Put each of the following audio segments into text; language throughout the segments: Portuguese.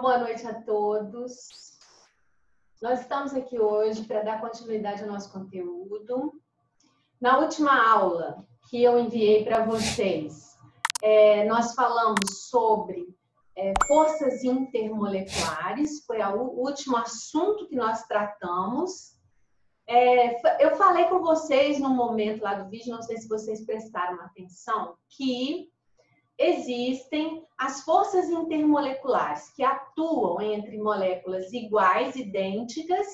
boa noite a todos. Nós estamos aqui hoje para dar continuidade ao nosso conteúdo. Na última aula que eu enviei para vocês, nós falamos sobre forças intermoleculares, foi o último assunto que nós tratamos. Eu falei com vocês num momento lá do vídeo, não sei se vocês prestaram atenção, que existem as forças intermoleculares que atuam entre moléculas iguais, idênticas,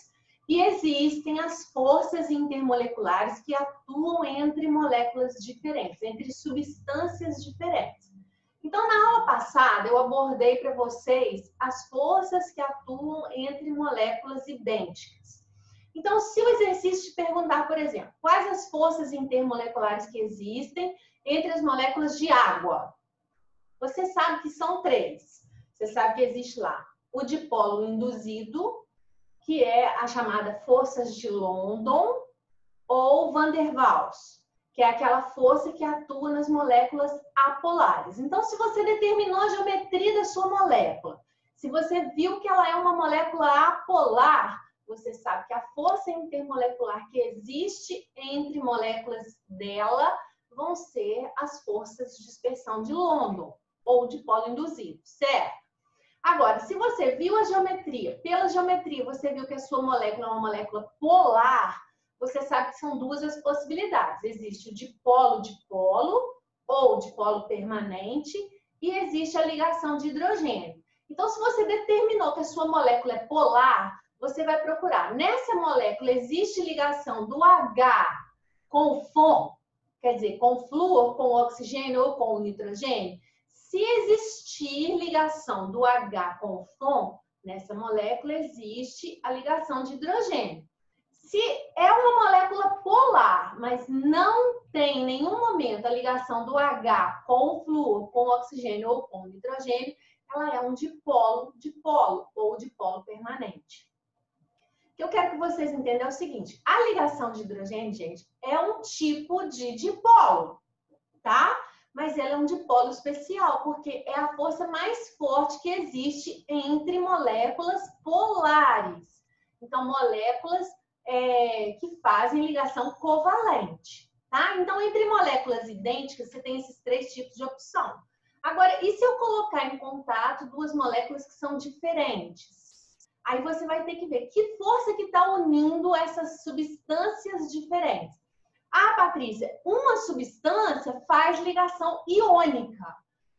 e existem as forças intermoleculares que atuam entre moléculas diferentes, entre substâncias diferentes. Então, na aula passada, eu abordei para vocês as forças que atuam entre moléculas idênticas. Então, se o exercício te perguntar, por exemplo, quais as forças intermoleculares que existem entre as moléculas de água? Você sabe que são três. Você sabe que existe lá o dipolo induzido, que é a chamada forças de London, ou Van der Waals, que é aquela força que atua nas moléculas apolares. Então, se você determinou a geometria da sua molécula, se você viu que ela é uma molécula apolar, você sabe que a força intermolecular que existe entre moléculas dela vão ser as forças de dispersão de London, ou dipolo induzido, certo? Agora, se você viu a geometria, pela geometria você viu que a sua molécula é uma molécula polar, você sabe que são duas as possibilidades. Existe o dipolo-dipolo, ou dipolo permanente, e existe a ligação de hidrogênio. Então, se você determinou que a sua molécula é polar, você vai procurar. Nessa molécula existe ligação do H com o FON, quer dizer, com o flúor, com o oxigênio ou com o nitrogênio? Se existir ligação do H com o FON, nessa molécula existe a ligação de hidrogênio. Se é uma molécula polar, mas não tem em nenhum momento a ligação do H com o flúor, com o oxigênio ou com o nitrogênio, ela é um dipolo-dipolo ou dipolo permanente. O que eu quero que vocês entendam é o seguinte: a ligação de hidrogênio, gente, é um tipo de dipolo, tá? Mas ela é um dipolo especial, porque é a força mais forte que existe entre moléculas polares. Então, moléculas que fazem ligação covalente, tá? Então, entre moléculas idênticas, você tem esses três tipos de opção. Agora, e se eu colocar em contato duas moléculas que são diferentes? Aí você vai ter que ver que força que está unindo essas substâncias diferentes. Ah, Patrícia, uma substância faz ligação iônica,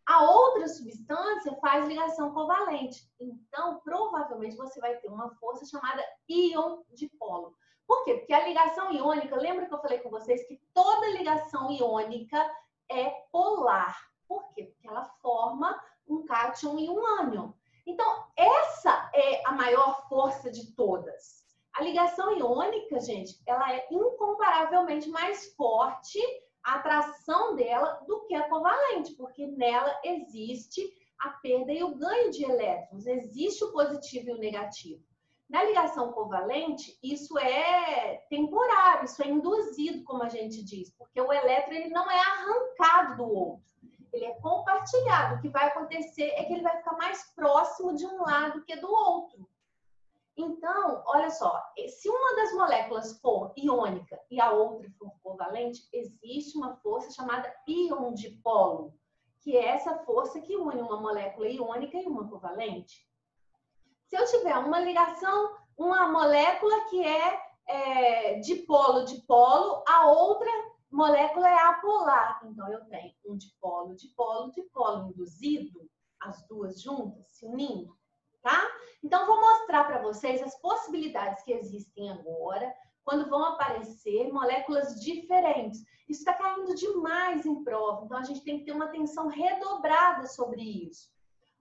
a outra substância faz ligação covalente. Então, provavelmente, você vai ter uma força chamada íon-dipolo. Por quê? Porque a ligação iônica, lembra que eu falei com vocês que toda ligação iônica é polar. Por quê? Porque ela forma um cátion e um ânion. Então, essa é a maior força de todas. A ligação iônica, gente, ela é incomparavelmente mais forte, a atração dela, do que a covalente, porque nela existe a perda e o ganho de elétrons, existe o positivo e o negativo. Na ligação covalente, isso é temporário, isso é induzido, como a gente diz, porque o elétron ele não é arrancado do outro, ele é compartilhado. O que vai acontecer é que ele vai ficar mais próximo de um lado que do outro. Então, olha só, se uma das moléculas for iônica e a outra for covalente, existe uma força chamada íon-dipolo, que é essa força que une uma molécula iônica e uma covalente. Se eu tiver uma ligação, uma molécula que é dipolo-dipolo, a outra molécula é apolar. Então, eu tenho um dipolo-dipolo, dipolo induzido, as duas juntas, se unindo. Tá? Então, vou mostrar para vocês as possibilidades que existem agora, quando vão aparecer moléculas diferentes. Isso está caindo demais em prova, então a gente tem que ter uma atenção redobrada sobre isso.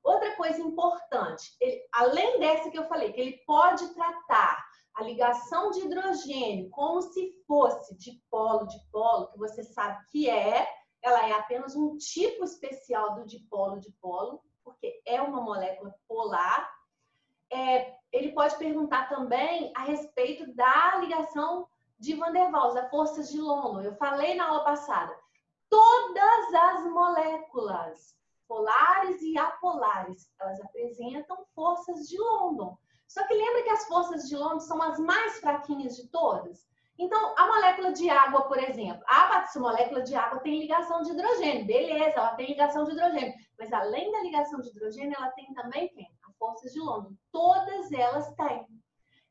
Outra coisa importante, além dessa que eu falei, que ele pode tratar a ligação de hidrogênio como se fosse dipolo-dipolo, que você sabe que ela é apenas um tipo especial do dipolo-dipolo, porque é uma molécula polar. Ele pode perguntar também a respeito da ligação de Van der Waals, a força de London. Eu falei na aula passada, todas as moléculas polares e apolares, elas apresentam forças de London. Só que lembra que as forças de London são as mais fraquinhas de todas? Então, a molécula de água, por exemplo, a molécula de água tem ligação de hidrogênio. Beleza, ela tem ligação de hidrogênio. Mas além da ligação de hidrogênio, ela tem também quem? As forças de London. Todas elas têm.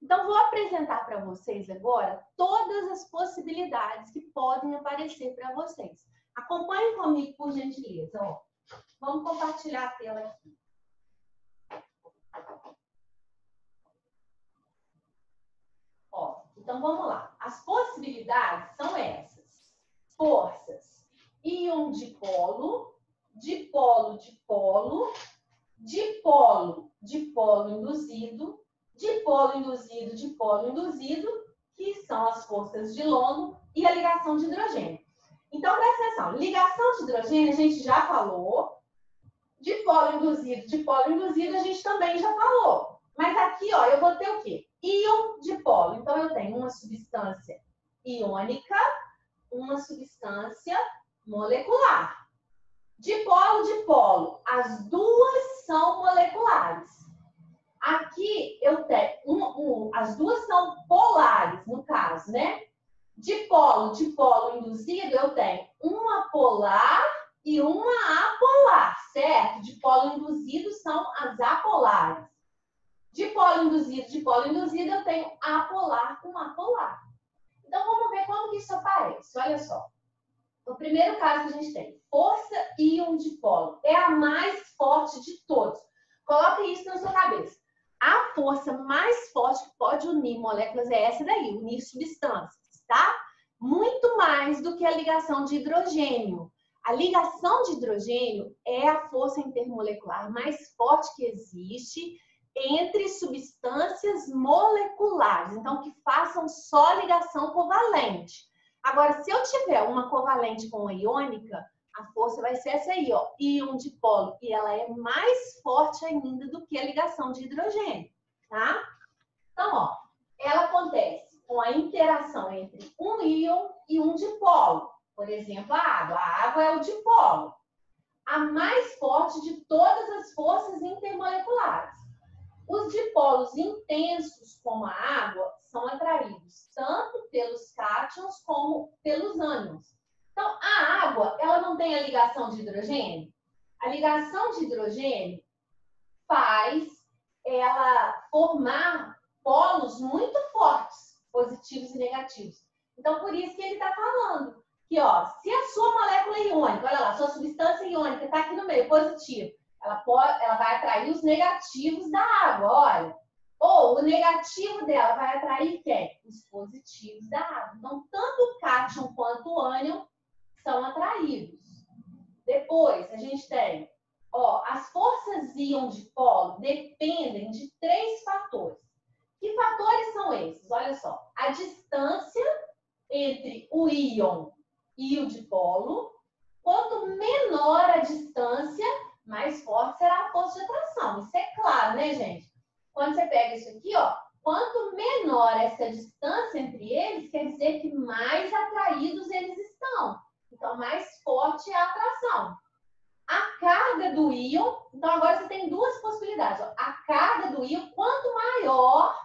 Então, vou apresentar para vocês agora todas as possibilidades que podem aparecer para vocês. Acompanhem comigo, por gentileza. Ó, vamos compartilhar a tela aqui. Ó, então, vamos lá. As possibilidades são essas. Forças. Íon dipolo, dipolo, dipolo, dipolo, dipolo induzido, dipolo induzido, dipolo induzido, que são as forças de London, e a ligação de hidrogênio. Então, presta atenção. Ligação de hidrogênio a gente já falou. Dipolo induzido a gente também já falou. Mas aqui, ó, eu vou ter o quê? Íon dipolo. Então, eu tenho uma substância iônica, uma substância molecular. Dipolo, dipolo. As duas são moleculares. Aqui eu tenho, as duas são polares, no caso, né? Dipolo, dipolo induzido, eu tenho uma polar e uma apolar, certo? Dipolo induzido são as apolares. Dipolo induzido, eu tenho apolar com apolar. Então, vamos ver como que isso aparece. Olha só. No primeiro caso que a gente tem, força íon dipolo. É a mais forte de todos. Coloque isso na sua cabeça. A força mais forte que pode unir moléculas é essa daí, unir substâncias, tá? Muito mais do que a ligação de hidrogênio. A ligação de hidrogênio é a força intermolecular mais forte que existe entre substâncias moleculares. Então, que façam só ligação covalente. Agora, se eu tiver uma covalente com uma iônica, a força vai ser essa aí, ó, íon dipolo. E ela é mais forte ainda do que a ligação de hidrogênio, tá? Então, ó, ela acontece com a interação entre um íon e um dipolo. Por exemplo, a água. A água é o dipolo. A mais forte de todas as forças intermoleculares. Os dipolos intensos, como a água, são atraídos tanto pelos cátions como pelos ânions. Então, a água, ela não tem a ligação de hidrogênio? A ligação de hidrogênio faz ela formar polos muito fortes, positivos e negativos. Então, por isso que ele está falando que, ó, se a sua molécula iônica, olha lá, sua substância iônica está aqui no meio, positivo, ela vai atrair os negativos da água, olha. Ou o negativo dela vai atrair quem? Os positivos da água. Então, tanto o cátion quanto o ânion são atraídos. Depois, a gente tem, ó, as forças íon dipolo dependem de 3 fatores. Que fatores são esses? Olha só, a distância entre o íon e o dipolo. Quanto menor a distância, mais forte será a força de atração. Isso é claro, né, gente? Quando você pega isso aqui, ó, quanto menor essa distância entre eles, quer dizer que mais atraídos eles estão. Então, mais forte é a atração. A carga do íon, então agora você tem duas possibilidades. Ó. A carga do íon, quanto maior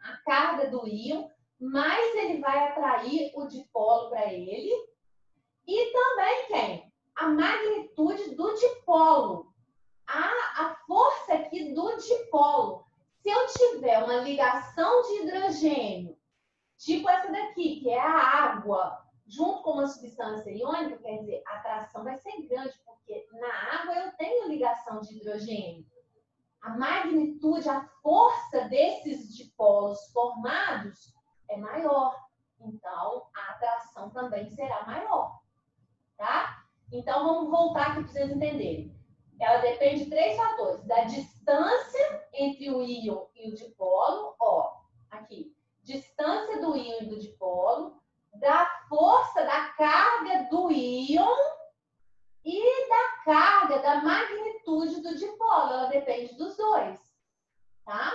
a carga do íon, mais ele vai atrair o dipolo para ele. E também quem? A magnitude do dipolo. A força aqui do dipolo. Se eu tiver uma ligação de hidrogênio, tipo essa daqui, que é a água, junto com uma substância iônica, quer dizer, a atração vai ser grande, porque na água eu tenho ligação de hidrogênio. A magnitude, a força desses dipolos formados é maior. Então, a atração também será maior. Tá? Então, vamos voltar aqui para vocês entenderem. Ela depende de 3 fatores. Da distância entre o íon e o dipolo. Ó, aqui. Distância do íon e do dipolo. Da força, da carga do íon. E da carga, da magnitude do dipolo. Ela depende dos dois. Tá?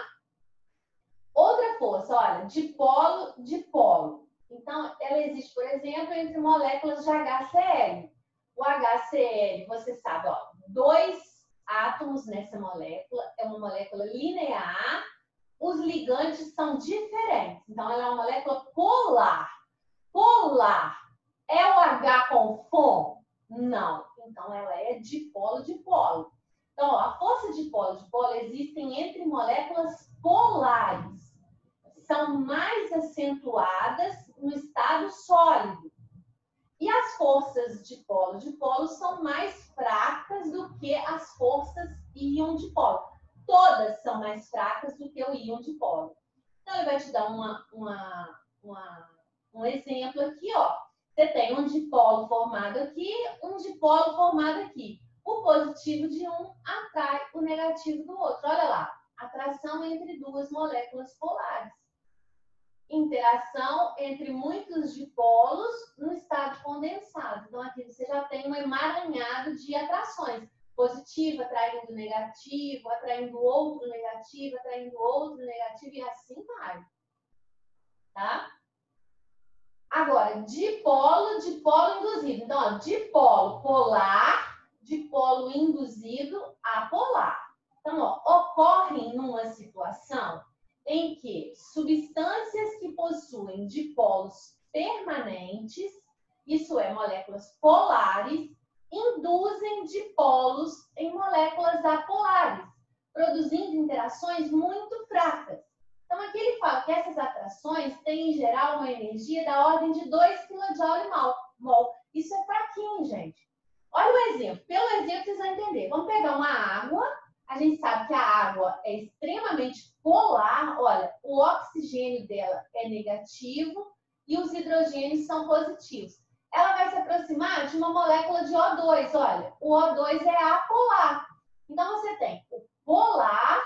Outra força, olha. Dipolo, dipolo. Então, ela existe, por exemplo, entre moléculas de HCl. O HCl, você sabe, ó, dois átomos nessa molécula, é uma molécula linear, os ligantes são diferentes. Então, ela é uma molécula polar. Polar. É o H com FON? Não. Então, ela é dipolo-dipolo. Então, ó, a força dipolo-dipolo existem entre moléculas polares. São mais acentuadas no estado sólido. E as forças dipolo-dipolo são mais fracas do que as forças íon-dipolo. Todas são mais fracas do que o íon-dipolo. Então, ele vai te dar um exemplo aqui, ó. Você tem um dipolo formado aqui, um dipolo formado aqui. O positivo de um atrai o negativo do outro. Olha lá, atração entre duas moléculas polares. Interação entre muitos dipolos no estado condensado. Então, aqui você já tem um emaranhado de atrações. Positivo atraindo negativo, atraindo outro negativo, atraindo outro negativo e assim vai. Tá? Agora, dipolo, dipolo induzido. Então, ó, dipolo polar, dipolo induzido apolar. Então, ó, ocorrem numa situação em que substâncias que possuem dipolos permanentes, isso é, moléculas polares, induzem dipolos em moléculas apolares, produzindo interações muito fracas. Então, aqui ele fala que essas atrações têm, em geral, uma energia da ordem de 2 kJ/mol. Isso é fraquinho, gente. Olha o exemplo. Pelo exemplo, vocês vão entender. Vamos pegar uma água. A gente sabe que a água é extremamente polar. Olha, o oxigênio dela é negativo e os hidrogênios são positivos. Ela vai se aproximar de uma molécula de O2. Olha, o O2 é apolar. Então, você tem o polar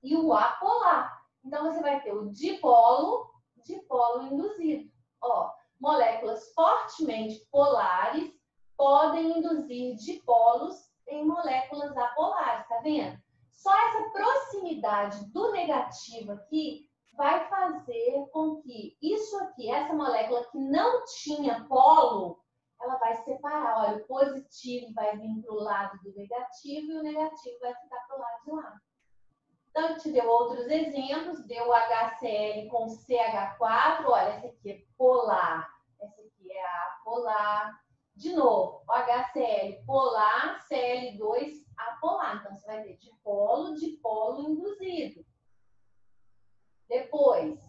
e o apolar. Então, você vai ter o dipolo, dipolo induzido. Ó, moléculas fortemente polares podem induzir dipolos em moléculas apolares, tá vendo? Só essa proximidade do negativo aqui vai fazer com que isso aqui, essa molécula que não tinha polo, ela vai separar. Olha, o positivo vai vir para o lado do negativo e o negativo vai ficar para o lado de lá. Então, eu te deu outros exemplos, deu o HCl com CH4, olha, esse aqui é polar, esse aqui é apolar. De novo, o HCl polar, Cl2 apolar. Então, você vai ter dipolo induzido. Depois,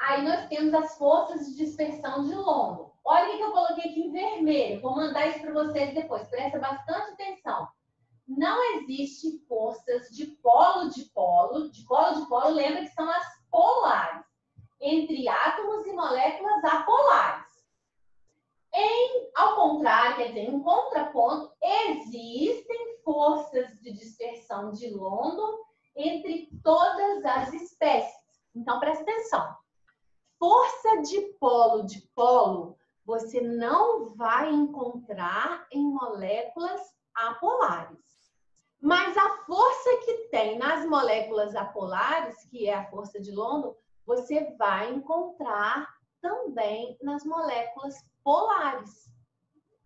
aí nós temos as forças de dispersão de London. Olha o que eu coloquei aqui em vermelho, vou mandar isso para vocês depois, presta bastante atenção. Não existe forças de polo-dipolo, lembra que são as polares, entre átomos e moléculas apolares. Ao contrário, quer dizer, em contraponto, existem forças de dispersão de London entre todas as espécies. Então, presta atenção. Força de polo-dipolo você não vai encontrar em moléculas apolares. Mas a força que tem nas moléculas apolares, que é a força de London, você vai encontrar também nas moléculas polares,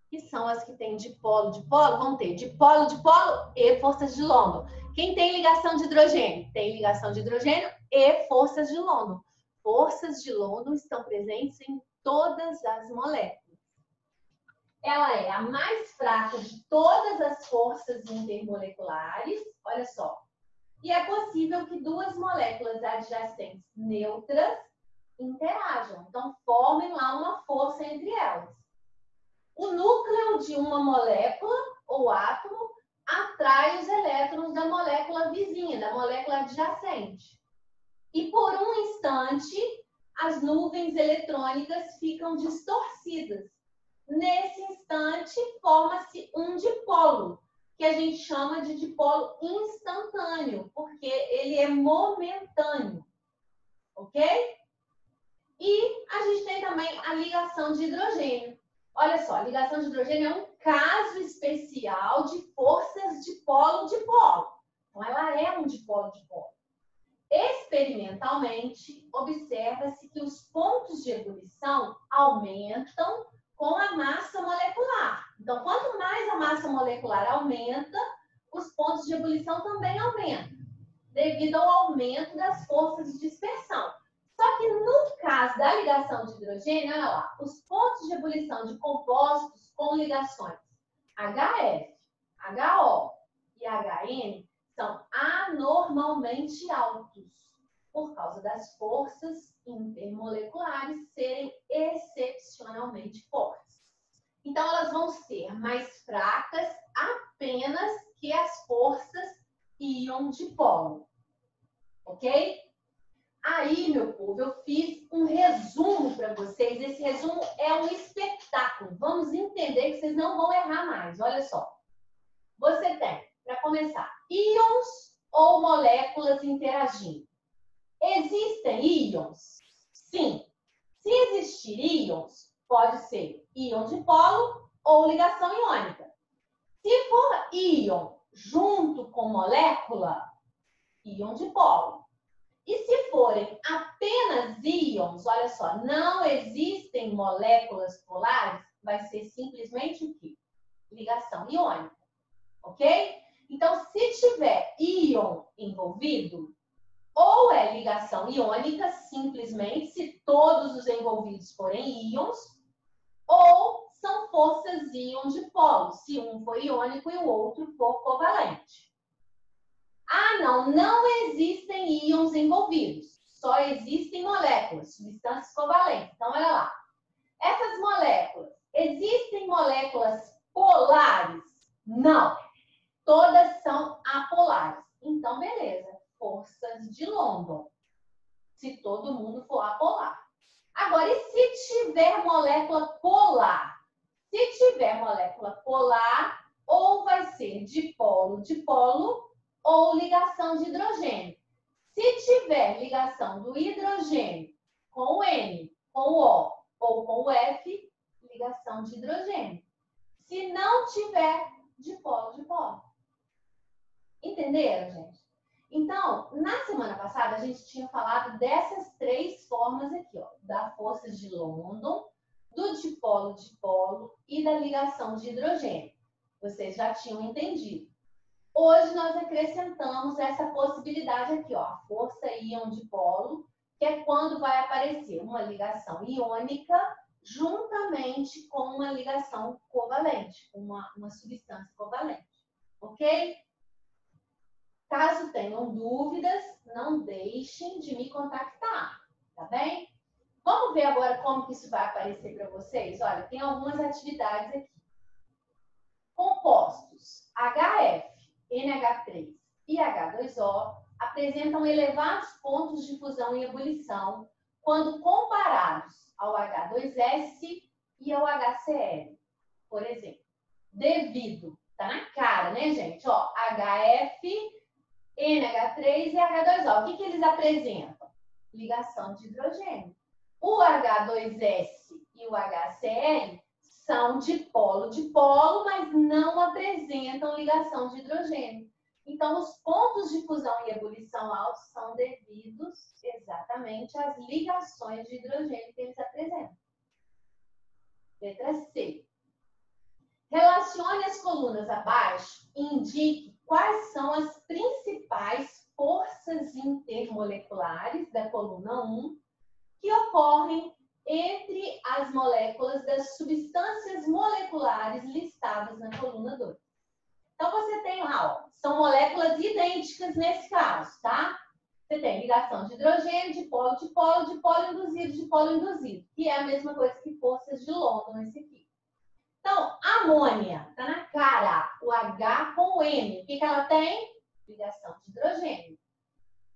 que são as que têm dipolo-dipolo, vão ter dipolo-dipolo e forças de London. Quem tem ligação de hidrogênio? Tem ligação de hidrogênio e forças de London. Forças de London estão presentes em todas as moléculas. Ela é a mais fraca de todas as forças intermoleculares, olha só. E é possível que duas moléculas adjacentes neutras interajam, então formem lá uma força entre elas. O núcleo de uma molécula ou átomo atrai os elétrons da molécula vizinha, da molécula adjacente. E por um instante, as nuvens eletrônicas ficam distorcidas. Nesse instante, forma-se um dipolo, que a gente chama de dipolo instantâneo, porque ele é momentâneo. Ok? E a gente tem também a ligação de hidrogênio. Olha só, a ligação de hidrogênio é um caso especial de forças dipolo-dipolo. Então, ela é um dipolo-dipolo. Experimentalmente, observa-se que os pontos de ebulição aumentam com a massa molecular. Então, quanto mais a massa molecular aumenta, os pontos de ebulição também aumentam, devido ao aumento das forças de dispersão. Só que no caso da ligação de hidrogênio, olha lá, os pontos de ebulição de compostos com ligações HF, HO e HN são anormalmente altos, por causa das forças intermoleculares serem excepcionalmente fortes. Então, elas vão ser mais fracas apenas que as forças íon dipolo. Ok? Aí, meu povo, eu fiz um resumo para vocês. Esse resumo é um espetáculo. Vamos entender que vocês não vão errar mais. Olha só. Você tem, para começar, íons ou moléculas interagindo. Existem íons? Sim. Se existir íons, pode ser íon dipolo ou ligação iônica. Se for íon junto com molécula, íon dipolo. E se forem apenas íons, olha só, não existem moléculas polares, vai ser simplesmente o quê? Ligação iônica, ok? Então, se tiver íon envolvido, ou é ligação iônica, simplesmente, se todos os envolvidos forem íons, ou são forças íon dipolo, se um for iônico e o outro for covalente. Ah, não existem íons envolvidos, só existem moléculas, substâncias covalentes. Então, olha lá. Essas moléculas, existem moléculas polares? Não. Todas são apolares. Então, beleza. Forças de London. Se todo mundo for apolar. Agora, e se tiver molécula polar? Se tiver molécula polar, ou vai ser dipolo-dipolo, ou ligação de hidrogênio. Se tiver ligação do hidrogênio com o N, com o O ou com o F, ligação de hidrogênio. Se não tiver, dipolo-dipolo. Entenderam, gente? Então, na semana passada, a gente tinha falado dessas três formas aqui, ó, da força de London, do dipolo-dipolo e da ligação de hidrogênio. Vocês já tinham entendido. Hoje nós acrescentamos essa possibilidade aqui, ó, a força íon dipolo, que é quando vai aparecer uma ligação iônica juntamente com uma ligação covalente, uma substância covalente, ok? Caso tenham dúvidas, não deixem de me contactar, tá bem? Vamos ver agora como que isso vai aparecer para vocês? Olha, tem algumas atividades aqui. Compostos HF, NH3 e H2O apresentam elevados pontos de fusão e ebulição quando comparados ao H2S e ao HCl, por exemplo. Devido, tá na cara, né, gente? Ó, HF, NH3 e H2O. O que eles apresentam? Ligação de hidrogênio. O H2S e o HCl são dipolo-dipolo, mas não apresentam ligação de hidrogênio. Então, os pontos de fusão e ebulição altos são devidos exatamente às ligações de hidrogênio que eles apresentam. Letra C. Relacione as colunas abaixo e indique quais são as principais forças intermoleculares da coluna 1 que ocorrem entre as moléculas das substâncias moleculares listadas na coluna 2. Então, você tem lá, ó, são moléculas idênticas nesse caso, tá? Você tem ligação de hidrogênio, dipolo-dipolo, dipolo-induzido, dipolo-induzido, que é a mesma coisa que forças de London, esse aqui. Então, amônia, tá na cara, o H com o M. O que ela tem? Ligação de hidrogênio.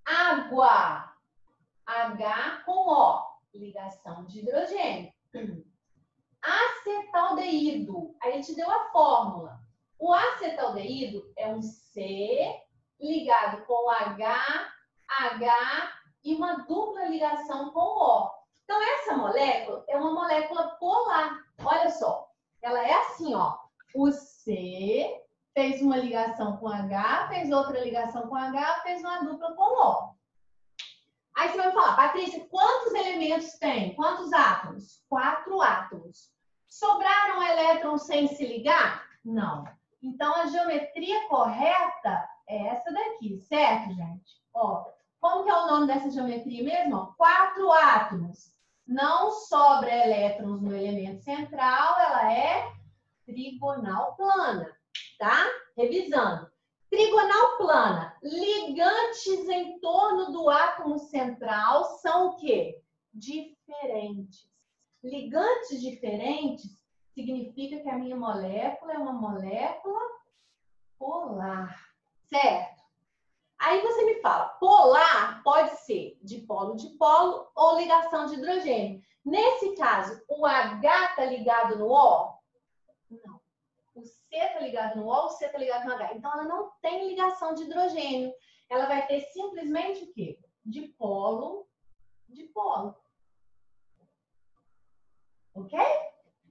Água, H com O, ligação de hidrogênio. Acetaldeído, aí ele te deu a fórmula. O acetaldeído é um C ligado com H, H e uma dupla ligação com O. Então, essa molécula é uma molécula polar. Olha só, ela é assim, ó. O C fez uma ligação com H, fez outra ligação com H, fez uma dupla com O. Aí você vai me falar, Patrícia, quantos elementos tem? Quantos átomos? 4 átomos. Sobrou elétrons sem se ligar? Não. Então, a geometria correta é essa daqui, certo, gente? Ó, como que é o nome dessa geometria mesmo? 4 átomos. Não sobra elétrons no elemento central, ela é trigonal plana, tá? Revisando. Trigonal plana, ligantes em torno do átomo central são o quê? Diferentes. Ligantes diferentes significa que a minha molécula é uma molécula polar, certo? Aí você me fala, polar pode ser dipolo ou ligação de hidrogênio. Nesse caso, o H está ligado no O? Não. O C está ligado no O, o C está ligado no H. Então, ela não tem ligação de hidrogênio. Ela vai ter simplesmente o quê? Dipolo. Ok?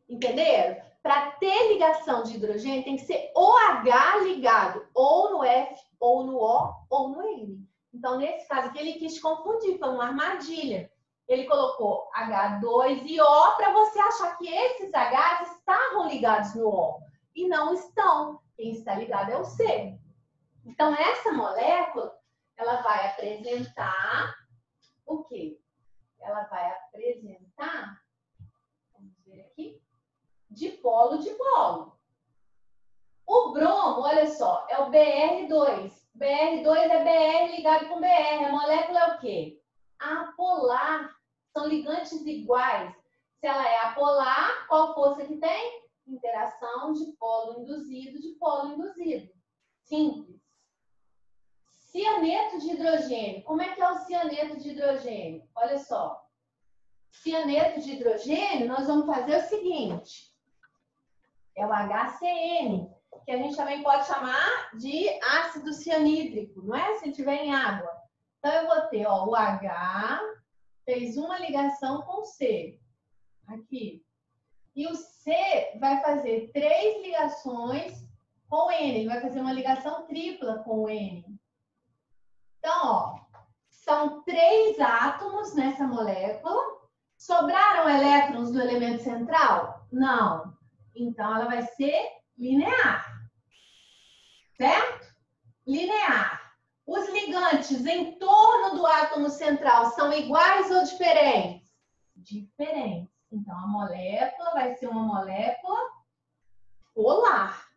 Entenderam? Para ter ligação de hidrogênio, tem que ser o H ligado ou no F, ou no O, ou no N. Então, nesse caso aqui, ele quis confundir, foi uma armadilha. Ele colocou H2 e O para você achar que esses Hs estavam ligados no O. E não estão. Quem está ligado é o C. Então, essa molécula, ela vai apresentar o quê? Ela vai apresentar, vamos ver aqui, dipolo. O bromo, olha só, é o BR2. BR2 é BR ligado com BR. A molécula é o quê? Apolar. São ligantes iguais. Se ela é apolar, qual força que tem? Interação de polo induzido. Simples. Cianeto de hidrogênio. Como é que é o cianeto de hidrogênio? Olha só. Cianeto de hidrogênio, nós vamos fazer o seguinte. É o HCN, que a gente também pode chamar de ácido cianídrico, não é? Se tiver em água. Então, eu vou ter, ó, o H fez uma ligação com o C. Aqui. E o C vai fazer 3 ligações com o N. Ele vai fazer uma ligação tripla com o N. Então, ó, são 3 átomos nessa molécula. Sobraram elétrons do elemento central? Não. Então, ela vai ser linear. Certo? Linear. Os ligantes em torno do átomo central são iguais ou diferentes? Diferentes. Então, a molécula vai ser uma molécula polar.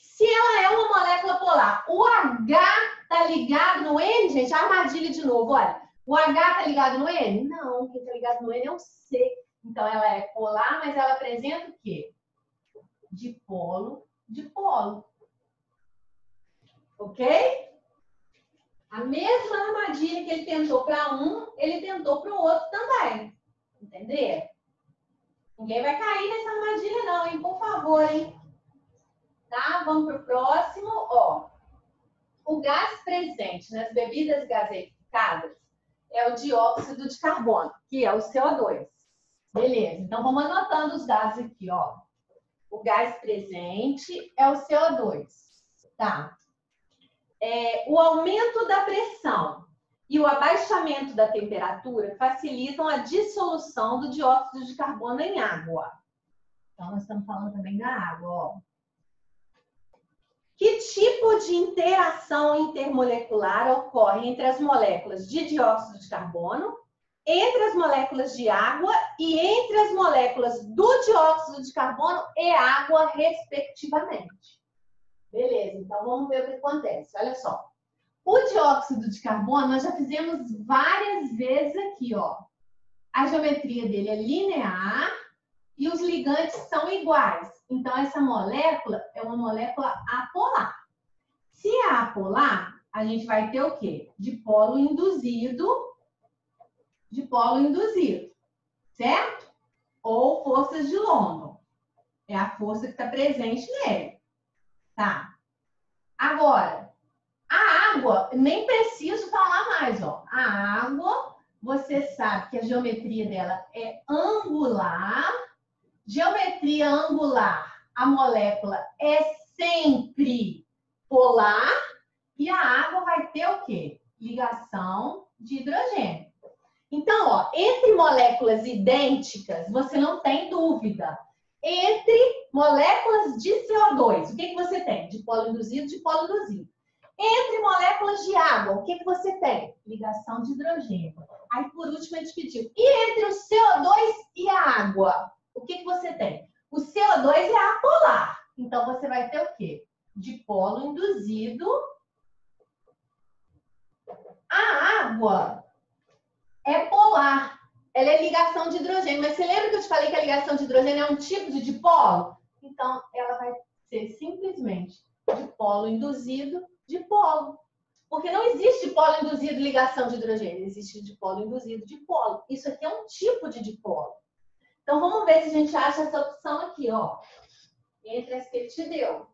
Se ela é uma molécula polar, o H está ligado no N, gente? A armadilha de novo, olha. O H está ligado no N? Não, quem está ligado no N é o C. Então, ela é polar, mas ela apresenta o quê? Dipolo. Ok? A mesma armadilha que ele tentou para um, ele tentou para o outro também. Entenderam? Ninguém vai cair nessa armadilha não, hein? Por favor, hein? Tá? Vamos para o próximo. Ó, o gás presente nas bebidas gaseificadas é o dióxido de carbono, que é o CO2. Beleza, então vamos anotando os gases aqui, ó. O gás presente é o CO2, tá? O aumento da pressão e o abaixamento da temperatura facilitam a dissolução do dióxido de carbono em água. Então, nós estamos falando também da água, ó. Que tipo de interação intermolecular ocorre entre as moléculas de dióxido de carbono, entre as moléculas de água e entre as moléculas do dióxido de carbono e água, respectivamente? Beleza, então vamos ver o que acontece. Olha só. O dióxido de carbono, nós já fizemos várias vezes aqui, ó. A geometria dele é linear e os ligantes são iguais. Então, essa molécula é uma molécula apolar. Se é apolar, a gente vai ter o quê? Dipolo induzido, certo? Ou forças de London. É a força que está presente nele. Tá? Agora, a água, nem preciso falar mais, ó. A água, você sabe que a geometria dela é angular. Geometria angular, a molécula é sempre polar e a água vai ter o quê? Ligação de hidrogênio. Então, ó, entre moléculas idênticas, você não tem dúvida. entre moléculas de CO2. O que você tem? Dipolo induzido, dipolo induzido. Entre moléculas de água, o que você tem? Ligação de hidrogênio. Aí, por último, a gente pediu. E entre o CO2 e a água, o que você tem? O CO2 é apolar. Então, você vai ter o quê? Dipolo induzido. A água é polar. Ela é ligação de hidrogênio. Mas você lembra que eu te falei que a ligação de hidrogênio é um tipo de dipolo? Então, ela vai ser simplesmente dipolo induzido, dipolo. Porque não existe dipolo induzido ligação de hidrogênio. Existe dipolo induzido, dipolo. Isso aqui é um tipo de dipolo. Então, vamos ver se a gente acha essa opção aqui, ó. Entre as que ele te deu.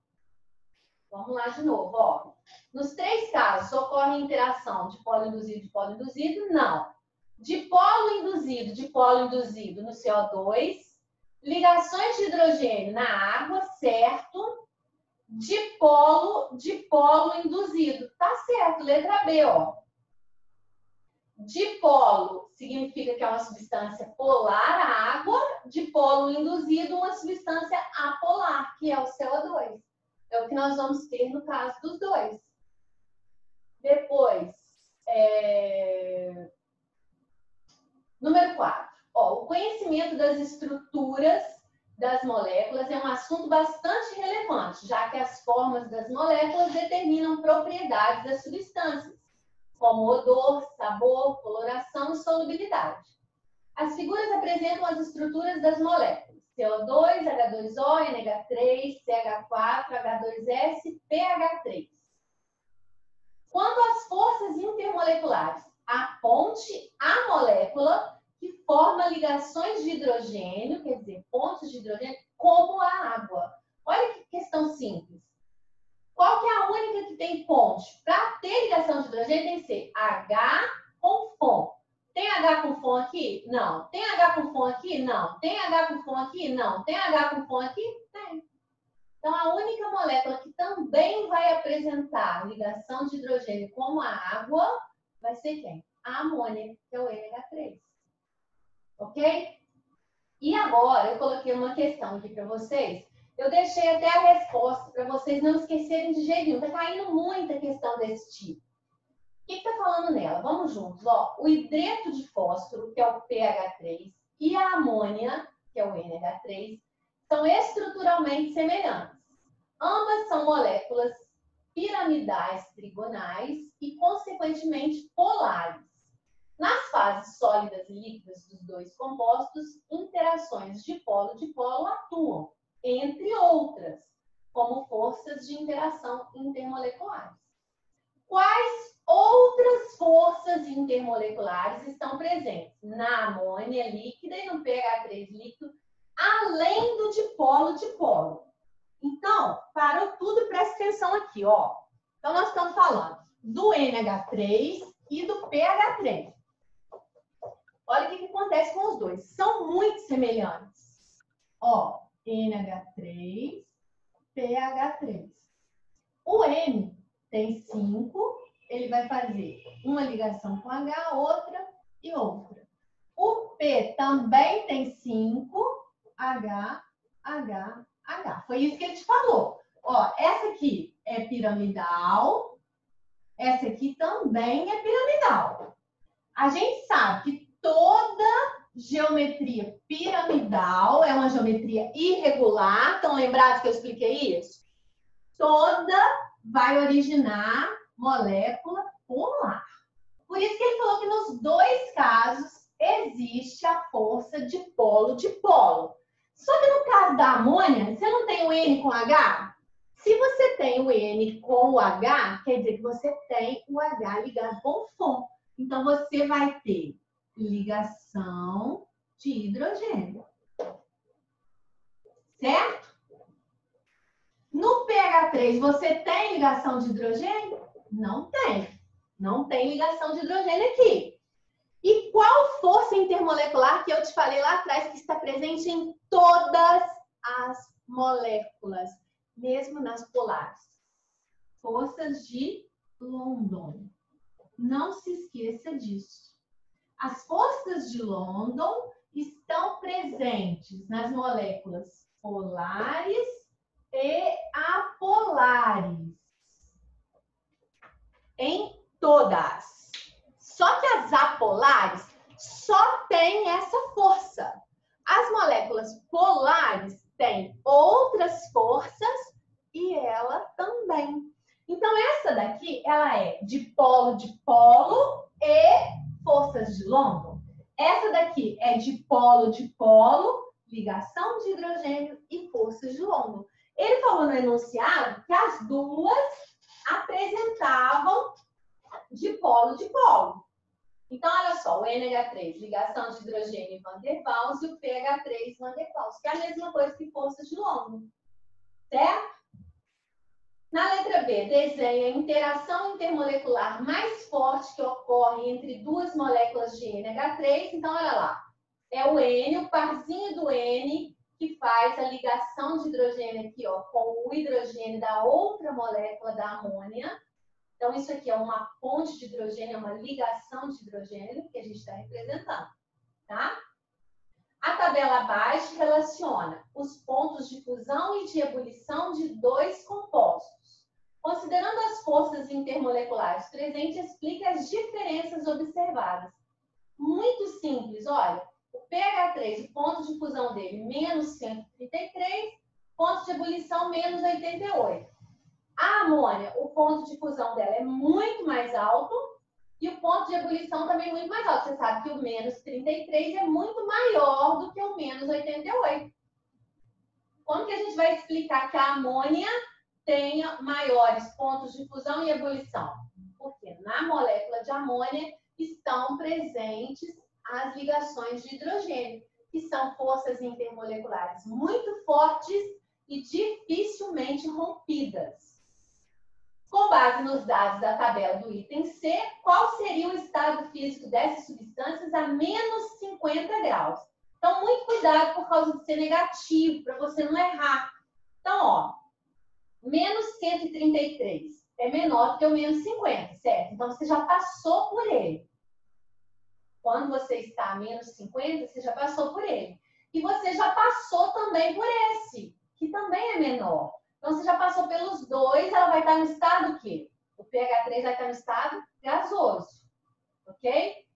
Vamos lá de novo, ó. Nos 3 casos, ocorre interação dipolo induzido? Não. Dipolo induzido no CO2. Ligações de hidrogênio na água, certo? Dipolo induzido. Tá certo, letra B, ó. Dipolo significa que é uma substância polar, a água. Dipolo induzido, uma substância apolar, que é o CO2. É o que nós vamos ter no caso dos dois. Depois, número 4. Ó, o conhecimento das estruturas das moléculas é um assunto bastante relevante, já que as formas das moléculas determinam propriedades das substâncias, como odor, sabor, coloração e solubilidade. As figuras apresentam as estruturas das moléculas: CO2, H2O, NH3, CH4, H2S, PH3. Quanto às forças intermoleculares, aponte a molécula que forma ligações de hidrogênio, quer dizer, pontos de hidrogênio, como a água. Olha que questão simples. Qual que é a única que tem ponte? Para ter ligação de hidrogênio tem que ser H com FON. Tem H com FON aqui? Não. Tem H com FON aqui? Não. Tem H com FON aqui? Não. Tem H com FON aqui? Tem. Então, a única molécula que também vai apresentar ligação de hidrogênio como a água vai ser quem? A amônia, que é o NH3. Ok? E agora, eu coloquei uma questão aqui para vocês. Eu deixei até a resposta para vocês não esquecerem de jeito nenhum. Está caindo muita questão desse tipo. O que está falando nela? Vamos juntos. Ó, o hidreto de fósforo, que é o PH3, e a amônia, que é o NH3, são estruturalmente semelhantes. Ambas são moléculas piramidais trigonais e, consequentemente, polares. Nas fases sólidas e líquidas dos dois compostos, interações dipolo-dipolo atuam, entre outras, como forças de interação intermoleculares. Quais outras forças intermoleculares estão presentes na amônia líquida e no pH3 líquido, além do dipolo-dipolo? Então, parou tudo, presta atenção aqui, ó. Então, nós estamos falando do NH3 e do pH3. Olha o que acontece com os dois. São muito semelhantes. Ó, NH3, pH3. O N tem 5, ele vai fazer uma ligação com H, outra e outra. O P também tem 5, H, H, H. Foi isso que ele te falou. Ó, essa aqui é piramidal, essa aqui também é piramidal. A gente sabe que toda geometria piramidal é uma geometria irregular. Estão lembrados que eu expliquei isso? Toda vai originar molécula polar. Por isso que ele falou que nos dois casos existe a força dipolo-dipolo. Só que no caso da amônia, você não tem o N com H? Se você tem o N com o H, quer dizer que você tem o H ligado com o FON. Então, você vai ter ligação de hidrogênio. Certo? No pH3, você tem ligação de hidrogênio? Não tem. Não tem ligação de hidrogênio aqui. E qual força intermolecular que eu te falei lá atrás que está presente em todas as moléculas, mesmo nas polares? Forças de London. Não se esqueça disso. As forças de London estão presentes nas moléculas polares e apolares. Em todas. Só que as apolares só têm essa força. As moléculas polares têm outras forças e ela também. Então, essa daqui, ela é de polo e forças de London. Essa daqui é de polo, ligação de hidrogênio e forças de London. Ele falou no enunciado que as duas apresentavam de polo. Então, olha só, o NH3, ligação de hidrogênio e Van der Waals, e o pH3, Van der Waals, que é a mesma coisa que forças de London. Certo? Na letra B, desenha a interação intermolecular mais forte que ocorre entre duas moléculas de NH3. Então, olha lá, é o N, o parzinho do N, que faz a ligação de hidrogênio aqui, ó, com o hidrogênio da outra molécula da amônia. Então, isso aqui é uma ponte de hidrogênio, é uma ligação de hidrogênio que a gente está representando, tá? A tabela abaixo relaciona os pontos de fusão e de ebulição de dois compostos. Considerando as forças intermoleculares presentes, explica as diferenças observadas. Muito simples, olha. O pH3, o ponto de fusão dele, menos 133, ponto de ebulição, menos 88. A amônia, o ponto de fusão dela é muito mais alto e o ponto de ebulição também muito mais alto. Você sabe que o menos 33 é muito maior do que o menos 88. Como que a gente vai explicar que a amônia tenha maiores pontos de fusão e ebulição? Porque na molécula de amônia estão presentes as ligações de hidrogênio, que são forças intermoleculares muito fortes e dificilmente rompidas. Com base nos dados da tabela do item C, qual seria o estado físico dessas substâncias a menos 50 graus? Então, muito cuidado por causa de ser negativo, para você não errar. Então, ó, menos 133 é menor do que o menos 50, certo? Então, você já passou por ele. Quando você está a menos 50, você já passou por ele. E você já passou também por esse, que também é menor. Então, você já passou pelos dois, ela vai estar no estado o quê? O pH3 vai estar no estado gasoso, ok?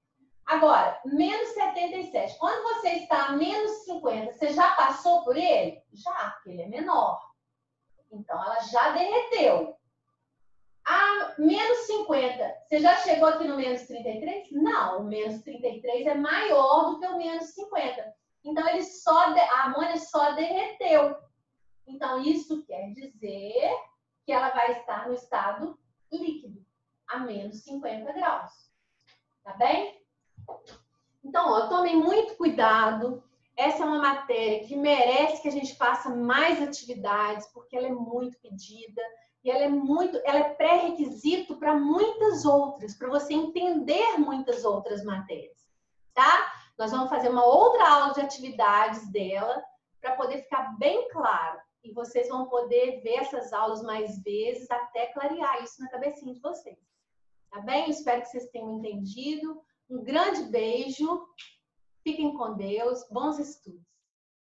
Agora, menos 77. Quando você está a menos 50, você já passou por ele? Já, porque ele é menor. Então, ela já derreteu. A menos 50, você já chegou aqui no menos 33? Não, o menos 33 é maior do que o menos 50. Então, a amônia só derreteu. Então, isso quer dizer que ela vai estar no estado líquido, a menos 50 graus. Tá bem? Então, ó, tomem muito cuidado. Essa é uma matéria que merece que a gente faça mais atividades, porque ela é muito pedida e ela é pré-requisito para muitas outras, para você entender muitas outras matérias, tá? Nós vamos fazer uma outra aula de atividades dela para poder ficar bem claro. E vocês vão poder ver essas aulas mais vezes até clarear isso na cabecinha de vocês. Tá bem? Eu espero que vocês tenham entendido. Um grande beijo. Fiquem com Deus. Bons estudos.